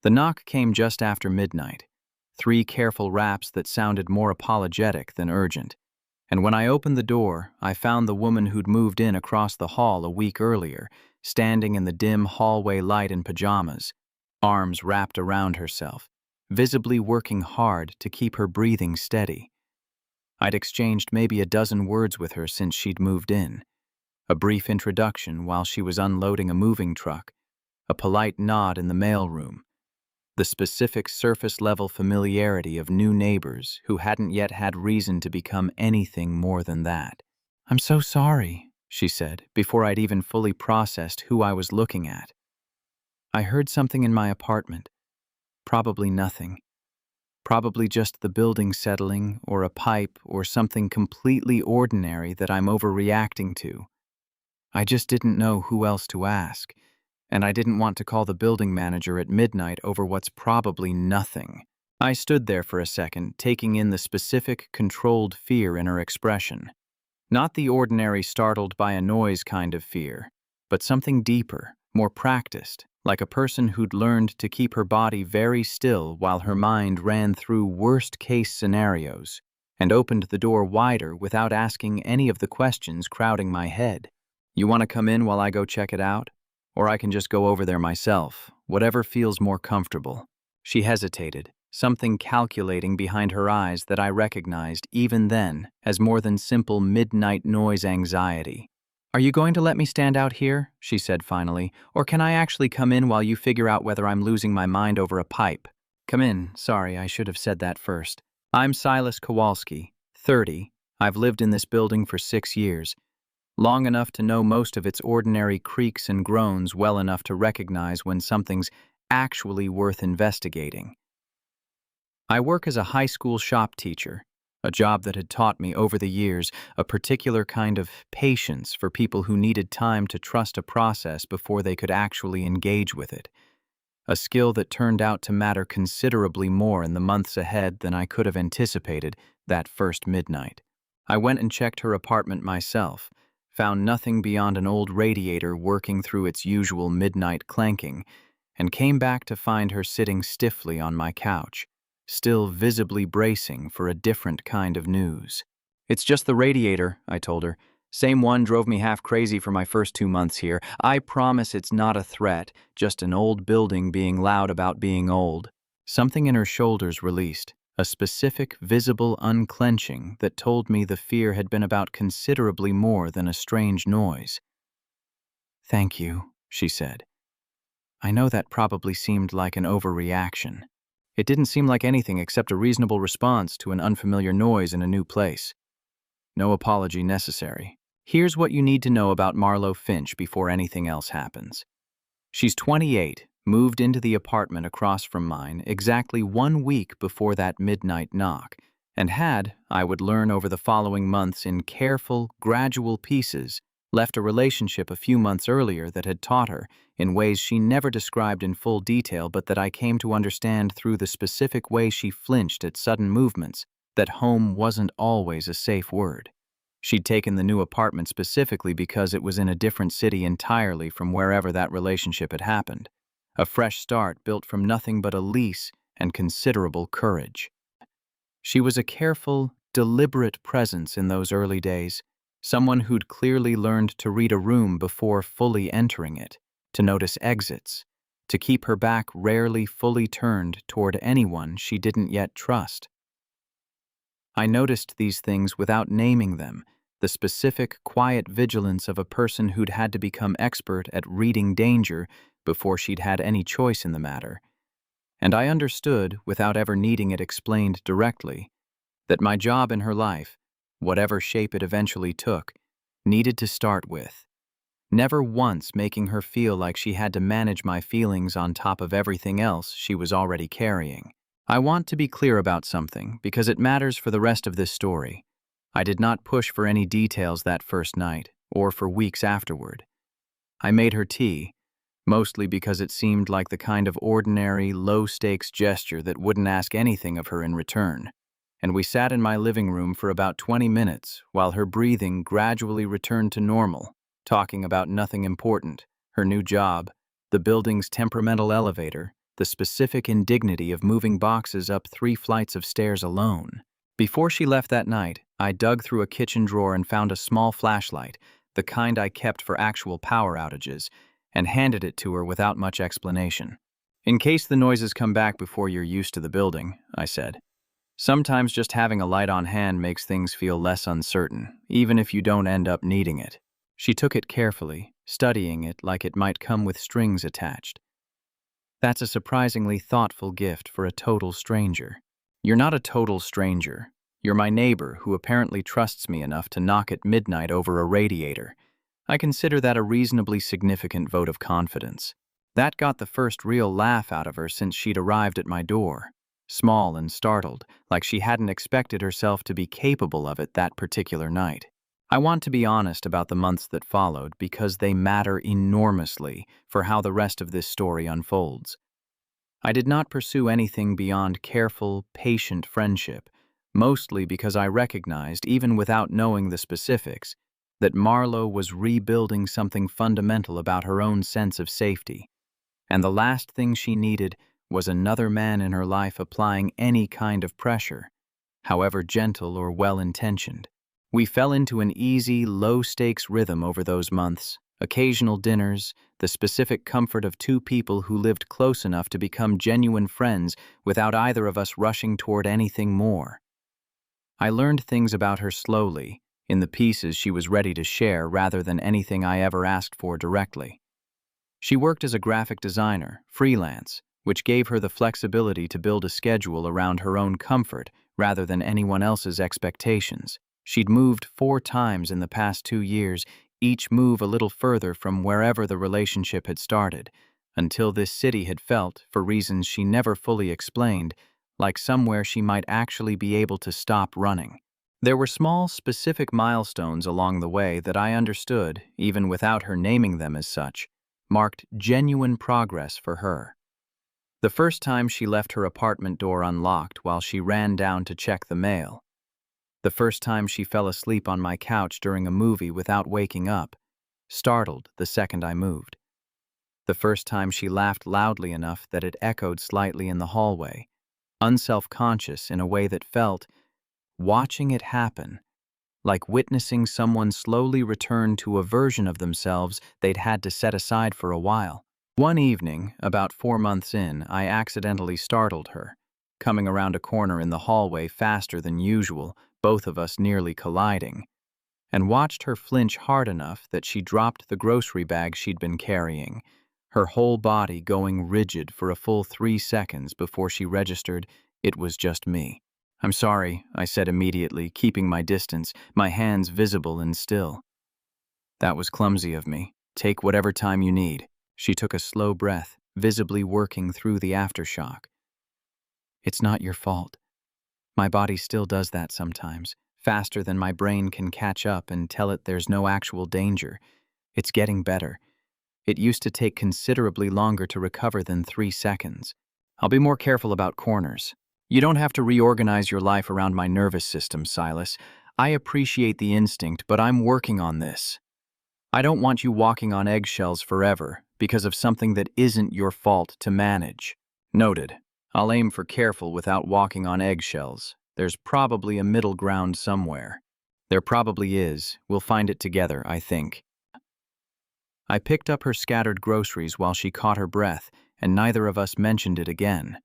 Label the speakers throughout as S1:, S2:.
S1: The knock came just after midnight, 3 careful raps that sounded more apologetic than urgent. And when I opened the door, I found the woman who'd moved in across the hall a week earlier, standing in the dim hallway light in pajamas, arms wrapped around herself, visibly working hard to keep her breathing steady. I'd exchanged maybe a dozen words with her since she'd moved in. A brief introduction while she was unloading a moving truck, a polite nod in the mailroom, the specific surface-level familiarity of new neighbors who hadn't yet had reason to become anything more than that. "I'm so sorry," she said, before I'd even fully processed who I was looking at. "I heard something in my apartment. Probably nothing. Probably just the building settling, or a pipe, or something completely ordinary that I'm overreacting to. I just didn't know who else to ask, and I didn't want to call the building manager at midnight over what's probably nothing." I stood there for a second, taking in the specific, controlled fear in her expression. Not the ordinary startled by a noise kind of fear, but something deeper, more practiced, like a person who'd learned to keep her body very still while her mind ran through worst-case scenarios and opened the door wider without asking any of the questions crowding my head. "You want to come in while I go check it out? Or I can just go over there myself, whatever feels more comfortable." She hesitated, something calculating behind her eyes that I recognized even then as more than simple midnight noise anxiety. "Are you going to let me stand out here?" she said finally, "or can I actually come in while you figure out whether I'm losing my mind over a pipe?" "Come in. Sorry, I should have said that first. I'm Silas Kowalski, 30. I've lived in this building for 6 years. Long enough to know most of its ordinary creaks and groans well enough to recognize when something's actually worth investigating. I work as a high school shop teacher, a job that had taught me over the years a particular kind of patience for people who needed time to trust a process before they could actually engage with it. A skill that turned out to matter considerably more in the months ahead than I could have anticipated that first midnight. I went and checked her apartment myself, found nothing beyond an old radiator working through its usual midnight clanking, and came back to find her sitting stiffly on my couch, still visibly bracing for a different kind of news. "It's just the radiator," I told her. "Same one drove me half crazy for my first 2 months here. I promise it's not a threat, just an old building being loud about being old." Something in her shoulders released, a specific, visible unclenching that told me the fear had been about considerably more than a strange noise. "Thank you," she said. I know that probably seemed like an overreaction. It didn't seem like anything except a reasonable response to an unfamiliar noise in a new place. No apology necessary. Here's what you need to know about Marlowe Finch before anything else happens. She's 28, moved into the apartment across from mine exactly 1 week before that midnight knock, and had, I would learn over the following months in careful, gradual pieces, left a relationship a few months earlier that had taught her, in ways she never described in full detail but that I came to understand through the specific way she flinched at sudden movements, that home wasn't always a safe word. She'd taken the new apartment specifically because it was in a different city entirely from wherever that relationship had happened. A fresh start built from nothing but a lease and considerable courage. She was a careful, deliberate presence in those early days, someone who'd clearly learned to read a room before fully entering it, to notice exits, to keep her back rarely fully turned toward anyone she didn't yet trust. I noticed these things without naming them, the specific, quiet vigilance of a person who'd had to become expert at reading danger before she'd had any choice in the matter. And I understood, without ever needing it explained directly, that my job in her life, whatever shape it eventually took, needed to start with never once making her feel like she had to manage my feelings on top of everything else she was already carrying. I want to be clear about something because it matters for the rest of this story. I did not push for any details that first night, or for weeks afterward. I made her tea, mostly because it seemed like the kind of ordinary, low-stakes gesture that wouldn't ask anything of her in return. And we sat in my living room for about 20 minutes while her breathing gradually returned to normal, talking about nothing important, her new job, the building's temperamental elevator, the specific indignity of moving boxes up 3 flights of stairs alone. Before she left that night, I dug through a kitchen drawer and found a small flashlight, the kind I kept for actual power outages, and handed it to her without much explanation. "In case the noises come back before you're used to the building," I said. "Sometimes just having a light on hand makes things feel less uncertain, even if you don't end up needing it." She took it carefully, studying it like it might come with strings attached. "That's a surprisingly thoughtful gift for a total stranger." "You're not a total stranger. You're my neighbor who apparently trusts me enough to knock at midnight over a radiator. I consider that a reasonably significant vote of confidence." That got the first real laugh out of her since she'd arrived at my door, small and startled, like she hadn't expected herself to be capable of it that particular night. I want to be honest about the months that followed because they matter enormously for how the rest of this story unfolds. I did not pursue anything beyond careful, patient friendship, mostly because I recognized, even without knowing the specifics, that Marlowe was rebuilding something fundamental about her own sense of safety. And the last thing she needed was another man in her life applying any kind of pressure, however gentle or well-intentioned. We fell into an easy, low-stakes rhythm over those months, occasional dinners, the specific comfort of 2 people who lived close enough to become genuine friends without either of us rushing toward anything more. I learned things about her slowly, in the pieces she was ready to share rather than anything I ever asked for directly. She worked as a graphic designer, freelance, which gave her the flexibility to build a schedule around her own comfort rather than anyone else's expectations. She'd moved 4 times in the past 2 years, each move a little further from wherever the relationship had started, until this city had felt, for reasons she never fully explained, like somewhere she might actually be able to stop running. There were small, specific milestones along the way that I understood, even without her naming them as such, marked genuine progress for her. The first time she left her apartment door unlocked while she ran down to check the mail. The first time she fell asleep on my couch during a movie without waking up, startled the second I moved. The first time she laughed loudly enough that it echoed slightly in the hallway, unself-conscious in a way that felt, watching it happen, like witnessing someone slowly return to a version of themselves they'd had to set aside for a while. One evening, about 4 months in, I accidentally startled her, coming around a corner in the hallway faster than usual, both of us nearly colliding, and watched her flinch hard enough that she dropped the grocery bag she'd been carrying, her whole body going rigid for a full 3 seconds before she registered it was just me. "I'm sorry," I said immediately, keeping my distance, my hands visible and still. "That was clumsy of me. Take whatever time you need." She took a slow breath, visibly working through the aftershock. "It's not your fault. My body still does that sometimes, faster than my brain can catch up and tell it there's no actual danger. It's getting better. It used to take considerably longer to recover than 3 seconds. I'll be more careful about corners. You don't have to reorganize your life around my nervous system, Silas. I appreciate the instinct, but I'm working on this. I don't want you walking on eggshells forever because of something that isn't your fault to manage." Noted. I'll aim for careful without walking on eggshells. There's probably a middle ground somewhere. There probably is. We'll find it together, I think. I picked up her scattered groceries while she caught her breath, and neither of us mentioned it again.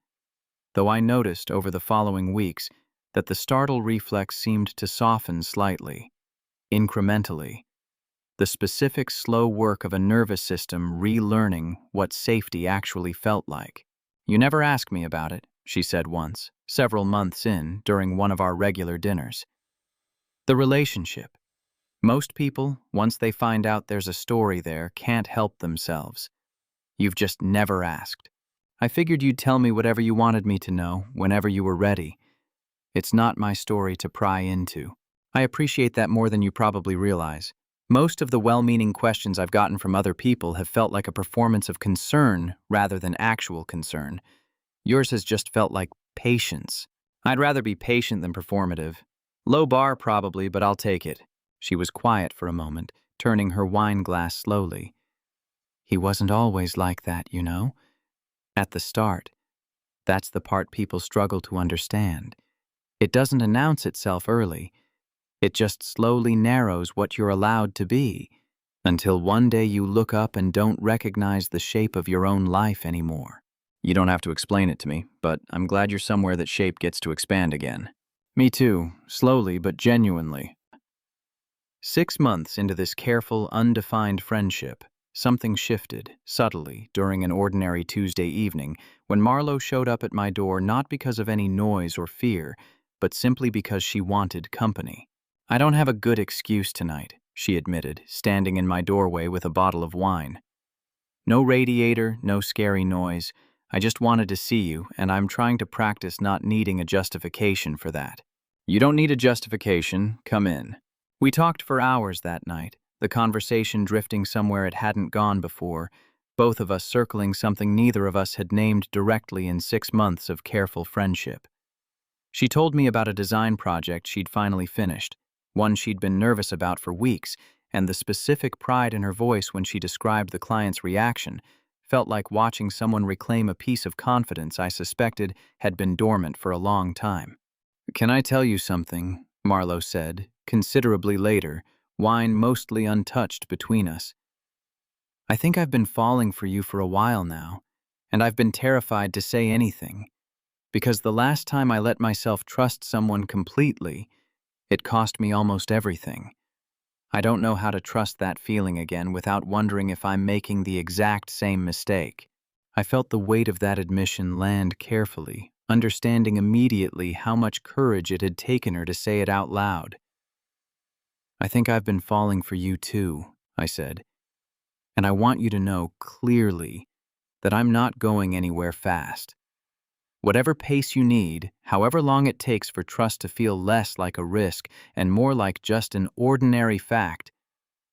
S1: Though I noticed over the following weeks that the startle reflex seemed to soften slightly, incrementally. The specific slow work of a nervous system relearning what safety actually felt like. "You never ask me about it," she said once, several months in, during one of our regular dinners. The relationship. Most people, once they find out there's a story there, can't help themselves. You've just never asked. I figured you'd tell me whatever you wanted me to know, whenever you were ready. It's not my story to pry into. I appreciate that more than you probably realize. Most of the well-meaning questions I've gotten from other people have felt like a performance of concern rather than actual concern. Yours has just felt like patience. I'd rather be patient than performative. Low bar probably, but I'll take it. She was quiet for a moment, turning her wine glass slowly. "He wasn't always like that, you know. At the start. That's the part people struggle to understand. It doesn't announce itself early. It just slowly narrows what you're allowed to be, until one day you look up and don't recognize the shape of your own life anymore. You don't have to explain it to me, but I'm glad you're somewhere that shape gets to expand again. Me too, slowly but genuinely. 6 months into this careful, undefined friendship, something shifted, subtly, during an ordinary Tuesday evening when Marlowe showed up at my door not because of any noise or fear, but simply because she wanted company. "I don't have a good excuse tonight," she admitted, standing in my doorway with a bottle of wine. "No radiator, no scary noise. I just wanted to see you, and I'm trying to practice not needing a justification for that." "You don't need a justification. Come in." We talked for hours that night, the conversation drifting somewhere it hadn't gone before, both of us circling something neither of us had named directly in 6 months of careful friendship. She told me about a design project she'd finally finished, one she'd been nervous about for weeks, and the specific pride in her voice when she described the client's reaction felt like watching someone reclaim a piece of confidence I suspected had been dormant for a long time. "Can I tell you something?" Marlowe said, considerably later, wine mostly untouched between us. "I think I've been falling for you for a while now, and I've been terrified to say anything, because the last time I let myself trust someone completely, it cost me almost everything. I don't know how to trust that feeling again without wondering if I'm making the exact same mistake." I felt the weight of that admission land carefully, understanding immediately how much courage it had taken her to say it out loud. "I think I've been falling for you too," I said, "and I want you to know clearly that I'm not going anywhere fast. Whatever pace you need, however long it takes for trust to feel less like a risk and more like just an ordinary fact,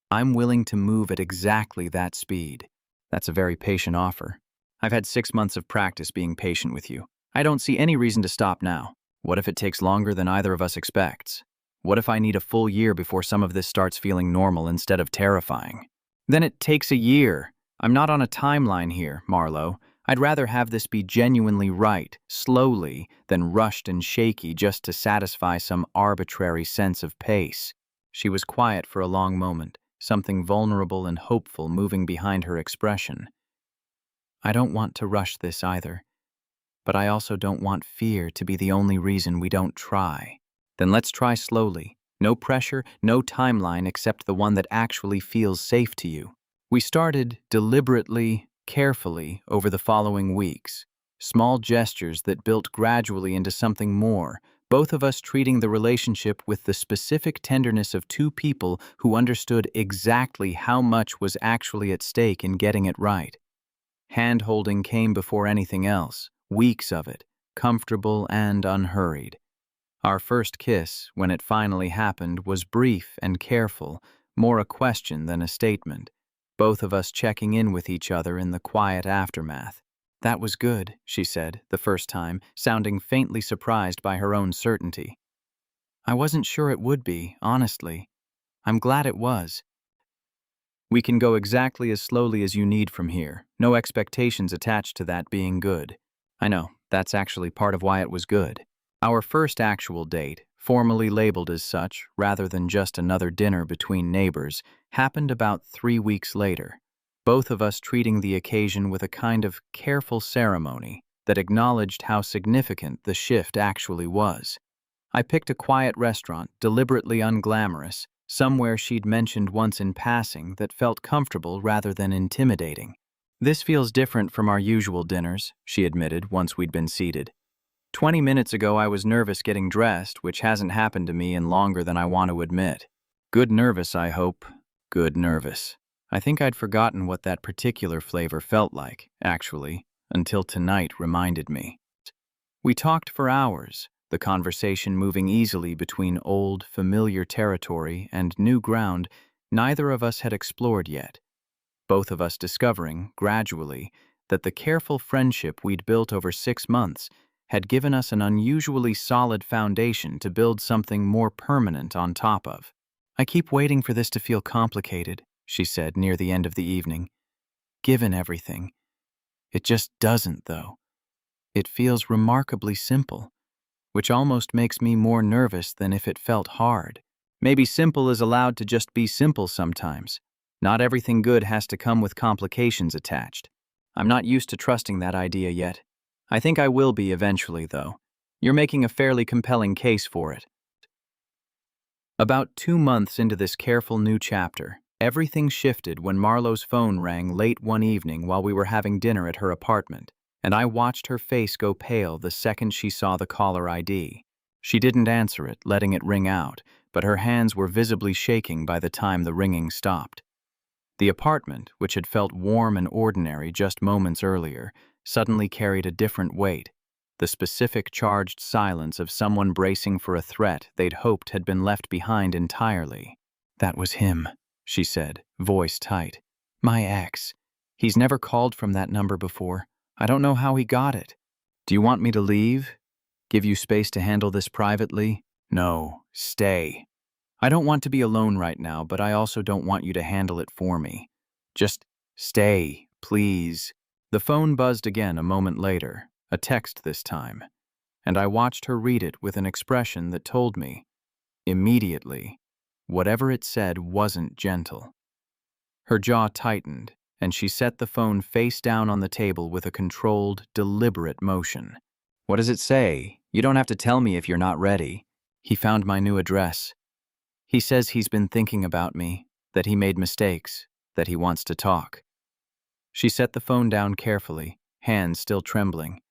S1: I'm willing to move at exactly that speed." That's a very patient offer. "I've had 6 months of practice being patient with you. I don't see any reason to stop now. What if it takes longer than either of us expects? What if I need a full year before some of this starts feeling normal instead of terrifying?" "Then it takes a year. I'm not on a timeline here, Marlowe. I'd rather have this be genuinely right, slowly, than rushed and shaky just to satisfy some arbitrary sense of pace." She was quiet for a long moment, something vulnerable and hopeful moving behind her expression. "I don't want to rush this either, but I also don't want fear to be the only reason we don't try." "Then let's try slowly. No pressure, no timeline except the one that actually feels safe to you." We started deliberately, carefully over the following weeks, small gestures that built gradually into something more, both of us treating the relationship with the specific tenderness of two people who understood exactly how much was actually at stake in getting it right. Hand-holding came before anything else, weeks of it, comfortable and unhurried. Our first kiss, when it finally happened, was brief and careful, more a question than a statement, both of us checking in with each other in the quiet aftermath. "That was good," she said, the first time, sounding faintly surprised by her own certainty. "I wasn't sure it would be, honestly. I'm glad it was." "We can go exactly as slowly as you need from here, no expectations attached to that being good." "I know, that's actually part of why it was good." Our first actual date, formally labeled as such, rather than just another dinner between neighbors, happened about 3 weeks later, both of us treating the occasion with a kind of careful ceremony that acknowledged how significant the shift actually was. I picked a quiet restaurant, deliberately unglamorous, somewhere she'd mentioned once in passing that felt comfortable rather than intimidating. "This feels different from our usual dinners," she admitted once we'd been seated. 20 minutes ago I was nervous getting dressed, which hasn't happened to me in longer than I want to admit." "Good nervous, I hope." "Good nervous." I think I'd forgotten what that particular flavor felt like, actually, until tonight reminded me. We talked for hours, the conversation moving easily between old, familiar territory and new ground neither of us had explored yet, both of us discovering, gradually, that the careful friendship we'd built over 6 months had given us an unusually solid foundation to build something more permanent on top of. "I keep waiting for this to feel complicated," she said near the end of the evening. "Given everything, It just doesn't, though. It feels remarkably simple, which almost makes me more nervous than if it felt hard. Maybe simple is allowed to just be simple sometimes. Not everything good has to come with complications attached. I'm not used to trusting that idea yet. I think I will be eventually, though. You're making a fairly compelling case for it. About 2 months into this careful new chapter, everything shifted when Marlowe's phone rang late one evening while we were having dinner at her apartment, and I watched her face go pale the second she saw the caller ID. She didn't answer it, letting it ring out, but her hands were visibly shaking by the time the ringing stopped. The apartment, which had felt warm and ordinary just moments earlier, suddenly carried a different weight, the specific charged silence of someone bracing for a threat they'd hoped had been left behind entirely. "That was him," she said, voice tight. "My ex. He's never called from that number before. I don't know how he got it. Do you want me to leave? Give you space to handle this privately?" "No, stay. I don't want to be alone right now, but I also don't want you to handle it for me. Just stay, please." The phone buzzed again a moment later, a text this time, and I watched her read it with an expression that told me, immediately, whatever it said wasn't gentle. Her jaw tightened, and she set the phone face down on the table with a controlled, deliberate motion. "What does it say? You don't have to tell me if you're not ready." "He found my new address. He says he's been thinking about me, that he made mistakes, that he wants to talk." She set the phone down carefully, hands still trembling.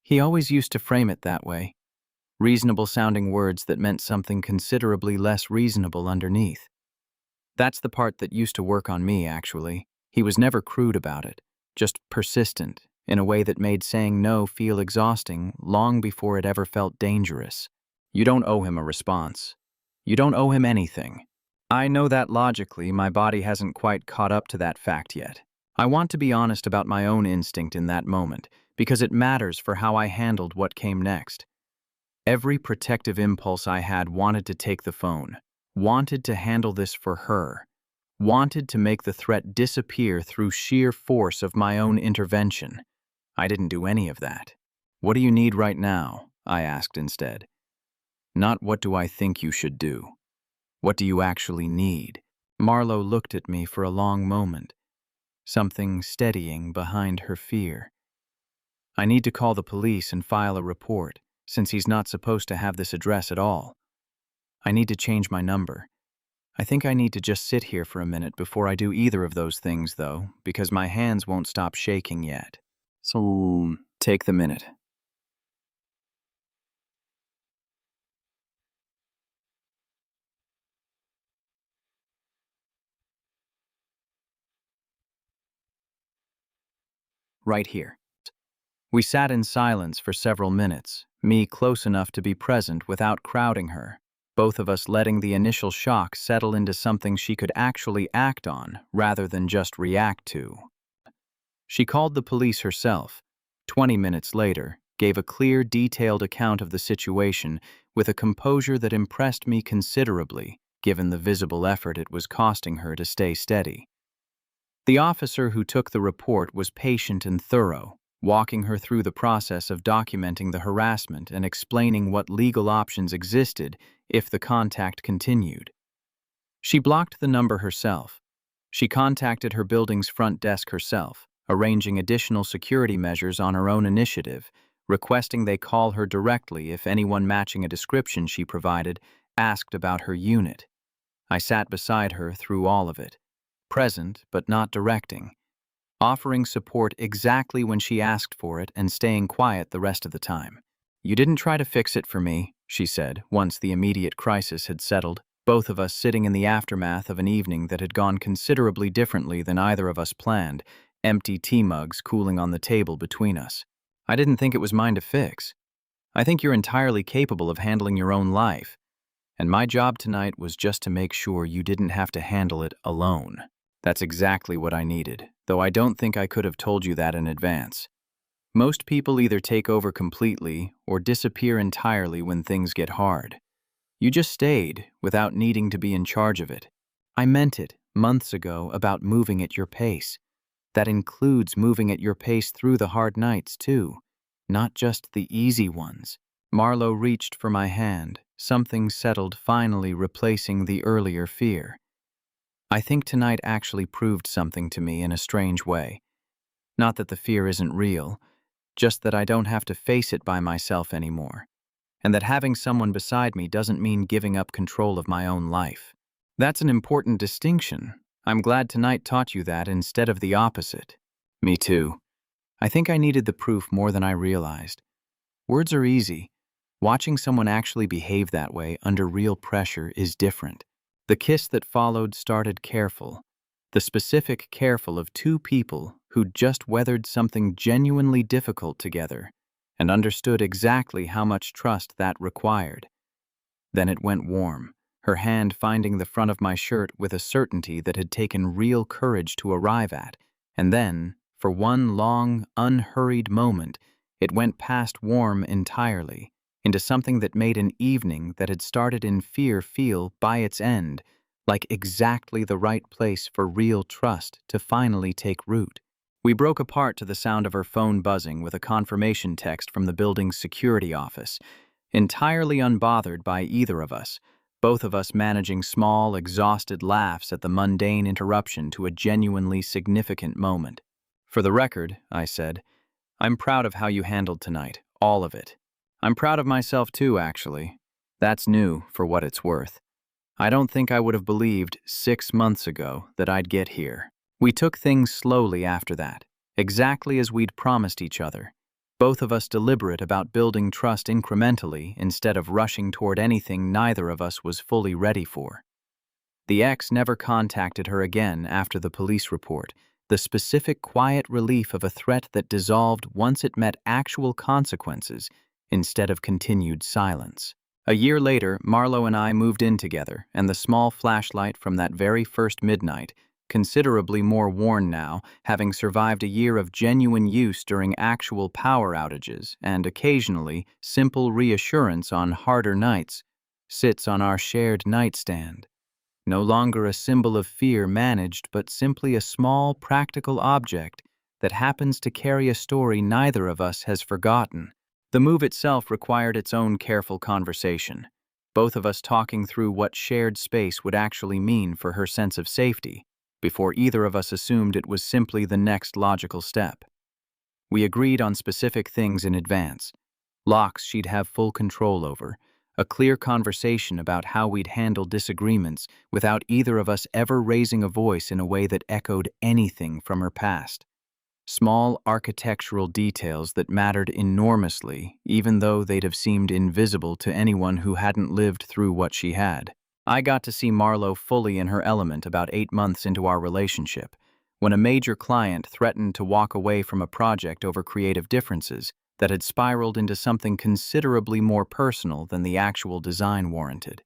S1: He always used to frame it that way, reasonable-sounding words that meant something considerably less reasonable underneath. That's the part that used to work on me, actually. He was never crude about it, just persistent, in a way that made saying no feel exhausting long before it ever felt dangerous. You don't owe him a response. You don't owe him anything. I know that logically my body hasn't quite caught up to that fact yet. I want to be honest about my own instinct in that moment, because it matters for how I handled what came next. Every protective impulse I had wanted to take the phone, wanted to handle this for her, wanted to make the threat disappear through sheer force of my own intervention. I didn't do any of that. "What do you need right now?" I asked instead. Not "what do I think you should do?" What do you actually need? Marlowe looked at me for a long moment, something steadying behind her fear. "I need to call the police and file a report, since he's not supposed to have this address at all. I need to change my number. I think I need to just sit here for a minute before I do either of those things, though, because my hands won't stop shaking yet. So, take the minute." Right here. We sat in silence for several minutes, me close enough to be present without crowding her, both of us letting the initial shock settle into something she could actually act on rather than just react to. She called the police herself. 20 minutes later, gave a clear, detailed account of the situation with a composure that impressed me considerably, given the visible effort it was costing her to stay steady. The officer who took the report was patient and thorough, walking her through the process of documenting the harassment and explaining what legal options existed if the contact continued. She blocked the number herself. She contacted her building's front desk herself, arranging additional security measures on her own initiative, requesting they call her directly if anyone matching a description she provided asked about her unit. I sat beside her through all of it, present but not directing, offering support exactly when she asked for it and staying quiet the rest of the time. "You didn't try to fix it for me," she said, once the immediate crisis had settled, both of us sitting in the aftermath of an evening that had gone considerably differently than either of us planned, empty tea mugs cooling on the table between us. "I didn't think it was mine to fix. I think you're entirely capable of handling your own life, and my job tonight was just to make sure you didn't have to handle it alone." That's exactly what I needed, though I don't think I could have told you that in advance. Most people either take over completely or disappear entirely when things get hard. You just stayed without needing to be in charge of it. I meant it months ago about moving at your pace. That includes moving at your pace through the hard nights, too, not just the easy ones. Marlowe reached for my hand, something settled finally replacing the earlier fear. I think tonight actually proved something to me in a strange way. Not that the fear isn't real, just that I don't have to face it by myself anymore, and that having someone beside me doesn't mean giving up control of my own life. That's an important distinction. I'm glad tonight taught you that instead of the opposite. Me too. I think I needed the proof more than I realized. Words are easy. Watching someone actually behave that way under real pressure is different. The kiss that followed started careful, the specific careful of two people who'd just weathered something genuinely difficult together and understood exactly how much trust that required. Then it went warm, her hand finding the front of my shirt with a certainty that had taken real courage to arrive at, and then, for one long, unhurried moment, it went past warm entirely, into something that made an evening that had started in fear feel, by its end, like exactly the right place for real trust to finally take root. We broke apart to the sound of her phone buzzing with a confirmation text from the building's security office, entirely unbothered by either of us, both of us managing small, exhausted laughs at the mundane interruption to a genuinely significant moment. For the record, I said, I'm proud of how you handled tonight, all of it. I'm proud of myself too, actually. That's new, for what it's worth. I don't think I would have believed 6 months ago that I'd get here. We took things slowly after that, exactly as we'd promised each other, both of us deliberate about building trust incrementally instead of rushing toward anything neither of us was fully ready for. The ex never contacted her again after the police report, the specific quiet relief of a threat that dissolved once it met actual consequences instead of continued silence. A year later, Marlowe and I moved in together, and the small flashlight from that very first midnight, considerably more worn now, having survived a year of genuine use during actual power outages and occasionally simple reassurance on harder nights, sits on our shared nightstand. No longer a symbol of fear managed, but simply a small, practical object that happens to carry a story neither of us has forgotten. The move itself required its own careful conversation, both of us talking through what shared space would actually mean for her sense of safety, before either of us assumed it was simply the next logical step. We agreed on specific things in advance, locks she'd have full control over, a clear conversation about how we'd handle disagreements without either of us ever raising a voice in a way that echoed anything from her past. Small architectural details that mattered enormously, even though they'd have seemed invisible to anyone who hadn't lived through what she had. I got to see Marlowe fully in her element about 8 months into our relationship, when a major client threatened to walk away from a project over creative differences that had spiraled into something considerably more personal than the actual design warranted.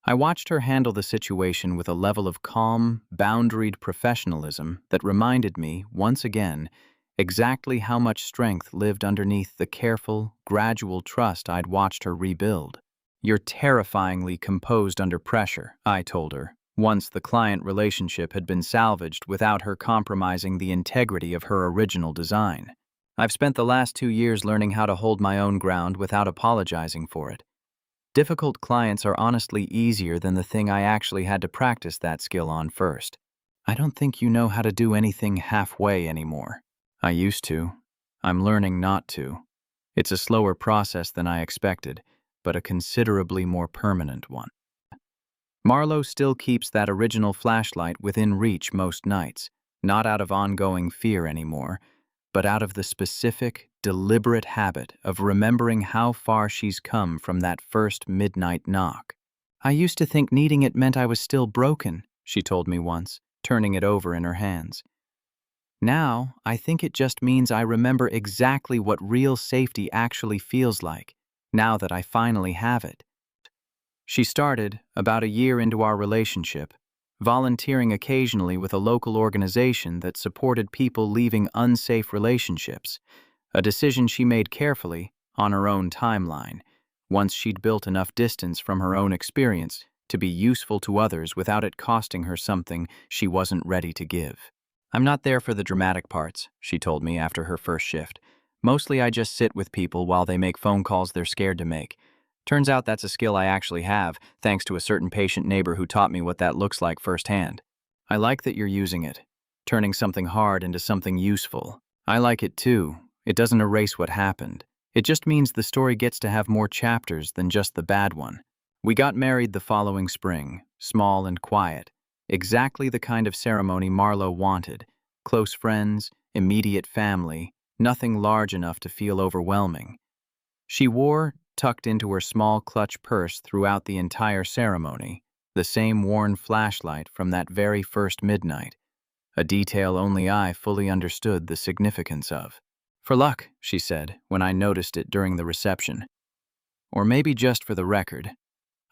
S1: I watched her handle the situation with a level of calm, boundaried professionalism that reminded me, once again, exactly how much strength lived underneath the careful, gradual trust I'd watched her rebuild. You're terrifyingly composed under pressure, I told her, once the client relationship had been salvaged without her compromising the integrity of her original design. I've spent the last 2 years learning how to hold my own ground without apologizing for it. Difficult clients are honestly easier than the thing I actually had to practice that skill on first. I don't think you know how to do anything halfway anymore. I used to. I'm learning not to. It's a slower process than I expected, but a considerably more permanent one. Marlowe still keeps that original flashlight within reach most nights, not out of ongoing fear anymore, but out of the specific, deliberate habit of remembering how far she's come from that first midnight knock. I used to think needing it meant I was still broken, she told me once, turning it over in her hands. Now, I think it just means I remember exactly what real safety actually feels like, now that I finally have it. She started, about a year into our relationship, volunteering occasionally with a local organization that supported people leaving unsafe relationships, a decision she made carefully, on her own timeline, once she'd built enough distance from her own experience to be useful to others without it costing her something she wasn't ready to give. I'm not there for the dramatic parts, she told me after her first shift. Mostly I just sit with people while they make phone calls they're scared to make. Turns out that's a skill I actually have, thanks to a certain patient neighbor who taught me what that looks like firsthand. I like that you're using it, turning something hard into something useful. I like it too. It doesn't erase what happened. It just means the story gets to have more chapters than just the bad one. We got married the following spring, small and quiet. Exactly the kind of ceremony Marlowe wanted. Close friends, immediate family, nothing large enough to feel overwhelming. She wore, tucked into her small clutch purse throughout the entire ceremony, the same worn flashlight from that very first midnight, a detail only I fully understood the significance of. For luck, she said, when I noticed it during the reception. Or maybe just for the record.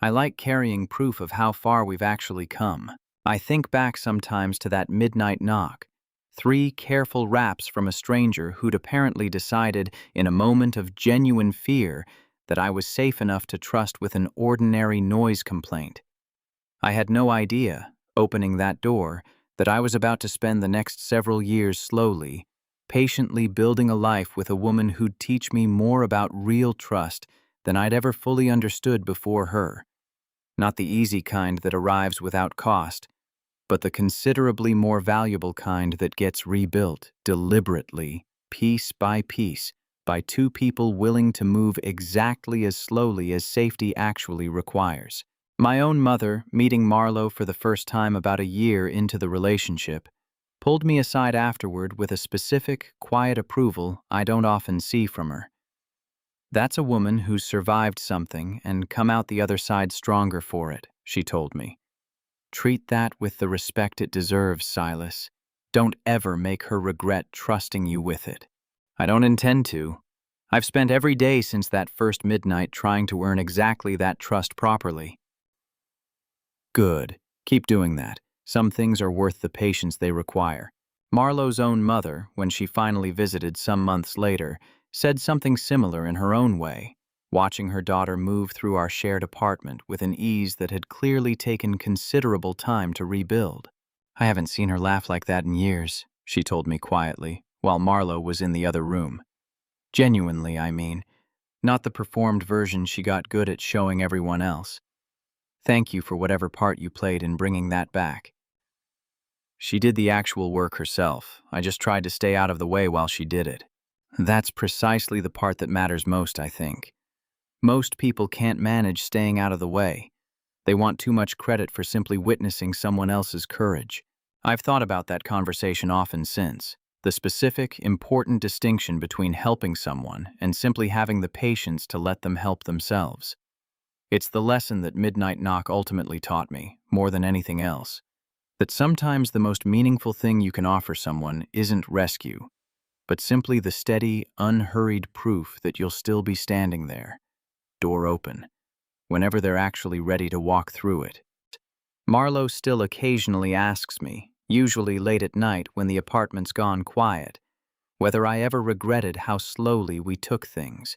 S1: I like carrying proof of how far we've actually come. I think back sometimes to that midnight knock. 3 careful raps from a stranger who'd apparently decided, in a moment of genuine fear, that I was safe enough to trust with an ordinary noise complaint. I had no idea, opening that door, that I was about to spend the next several years slowly, patiently building a life with a woman who'd teach me more about real trust than I'd ever fully understood before her. Not the easy kind that arrives without cost, but the considerably more valuable kind that gets rebuilt deliberately, piece by piece, by 2 people willing to move exactly as slowly as safety actually requires. My own mother, meeting Marlowe for the first time about a year into the relationship, pulled me aside afterward with a specific, quiet approval I don't often see from her. That's a woman who's survived something and come out the other side stronger for it, she told me. Treat that with the respect it deserves, Silas. Don't ever make her regret trusting you with it. I don't intend to. I've spent every day since that first midnight trying to earn exactly that trust properly. Good. Keep doing that. Some things are worth the patience they require. Marlowe's own mother, when she finally visited some months later, said something similar in her own way, watching her daughter move through our shared apartment with an ease that had clearly taken considerable time to rebuild. I haven't seen her laugh like that in years, she told me quietly, while Marlowe was in the other room. Genuinely, I mean. Not the performed version she got good at showing everyone else. Thank you for whatever part you played in bringing that back. She did the actual work herself. I just tried to stay out of the way while she did it. That's precisely the part that matters most, I think. Most people can't manage staying out of the way. They want too much credit for simply witnessing someone else's courage. I've thought about that conversation often since. The specific, important distinction between helping someone and simply having the patience to let them help themselves. It's the lesson that Midnight Knock ultimately taught me, more than anything else. That sometimes the most meaningful thing you can offer someone isn't rescue, but simply the steady, unhurried proof that you'll still be standing there, door open, whenever they're actually ready to walk through it. Marlowe still occasionally asks me, usually late at night when the apartment's gone quiet, whether I ever regretted how slowly we took things,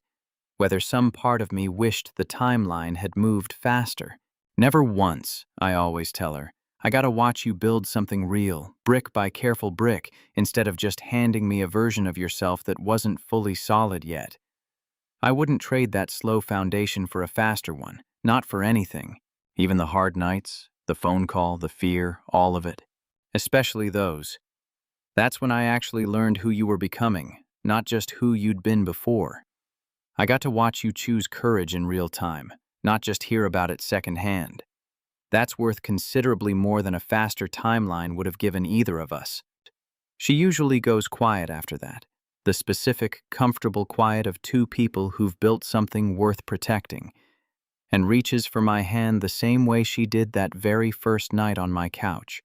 S1: whether some part of me wished the timeline had moved faster. Never once, I always tell her. I gotta watch you build something real, brick by careful brick, instead of just handing me a version of yourself that wasn't fully solid yet. I wouldn't trade that slow foundation for a faster one, not for anything. Even the hard nights, the phone call, the fear, all of it. Especially those. That's when I actually learned who you were becoming, not just who you'd been before. I got to watch you choose courage in real time, not just hear about it secondhand. That's worth considerably more than a faster timeline would have given either of us. She usually goes quiet after that, the specific, comfortable quiet of 2 people who've built something worth protecting, and reaches for my hand the same way she did that very first night on my couch.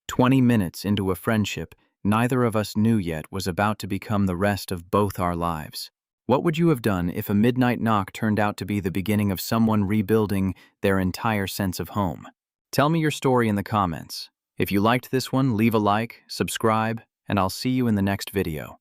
S1: 20 minutes into a friendship neither of us knew yet was about to become the rest of both our lives. What would you have done if a midnight knock turned out to be the beginning of someone rebuilding their entire sense of home? Tell me your story in the comments. If you liked this one, leave a like, subscribe, and I'll see you in the next video.